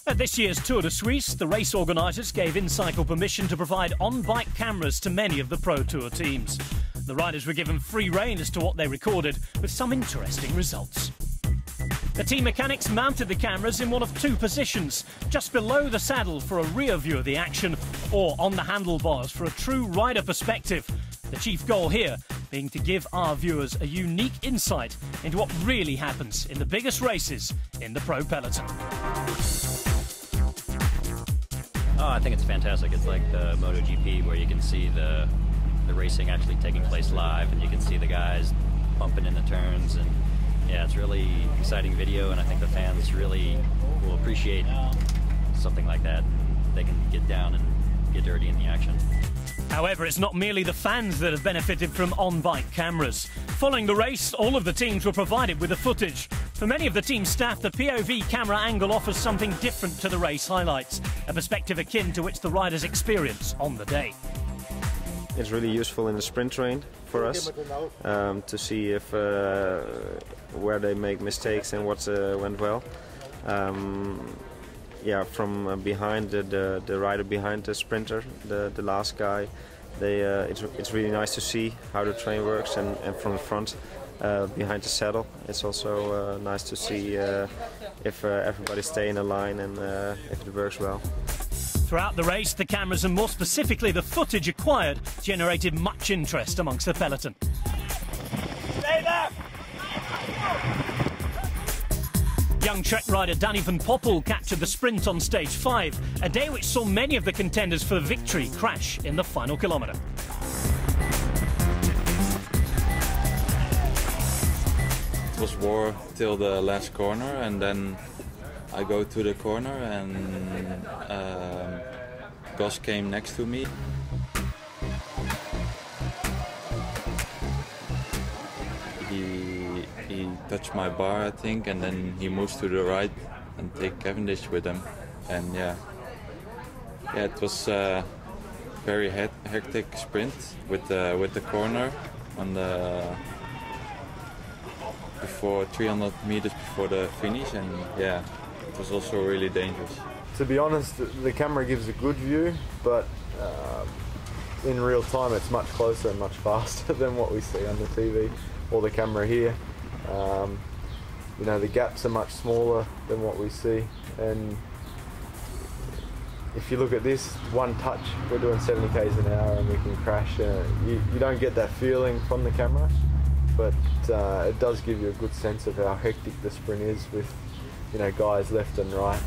At this year's Tour De Suisse, the race organisers gave inCycle permission to provide on-bike cameras to many of the Pro Tour teams. The riders were given free rein as to what they recorded, with some interesting results. The team mechanics mounted the cameras in one of two positions, just below the saddle for a rear view of the action, or on the handlebars for a true rider perspective. The chief goal here being to give our viewers a unique insight into what really happens in the biggest races in the pro peloton. Oh, I think it's fantastic. It's like the MotoGP where you can see the racing actually taking place live, and you can see the guys pumping in the turns, and yeah, it's really exciting video, and I think the fans really will appreciate something like that. They can get down and get dirty in the action. However, it's not merely the fans that have benefited from on-bike cameras. Following the race, all of the teams were provided with the footage. For many of the team staff, the POV camera angle offers something different to the race highlights, a perspective akin to which the riders experience on the day. It's really useful in the sprint train for us to see if where they make mistakes and what went well. Yeah, from behind the rider behind the sprinter, the last guy, it's really nice to see how the train works, and from the front behind the saddle, it's also nice to see if everybody stay in a line and if it works well. Throughout the race, the cameras, and more specifically the footage acquired, generated much interest amongst the peloton. Stay there! Young Trek rider Danny van Poppel captured the sprint on stage 5, a day which saw many of the contenders for victory crash in the final kilometre. It was war till the last corner, and then I go to the corner and Gus came next to me. He touched my bar, I think, and then he moves to the right and take Cavendish with him. And yeah, it was a very hectic sprint with the corner on the before 300 meters before the finish, and yeah, it was also really dangerous. To be honest, the camera gives a good view, but in real time it's much closer and much faster than what we see on the TV or the camera here. You know, the gaps are much smaller than what we see, and if you look at this, one touch, we're doing 70 k's an hour and we can crash. You don't get that feeling from the camera, but it does give you a good sense of how hectic the sprint is with, you know, guys left and right.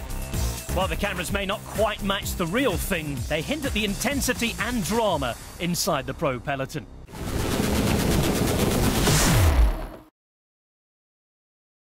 While the cameras may not quite match the real thing, they hint at the intensity and drama inside the pro peloton.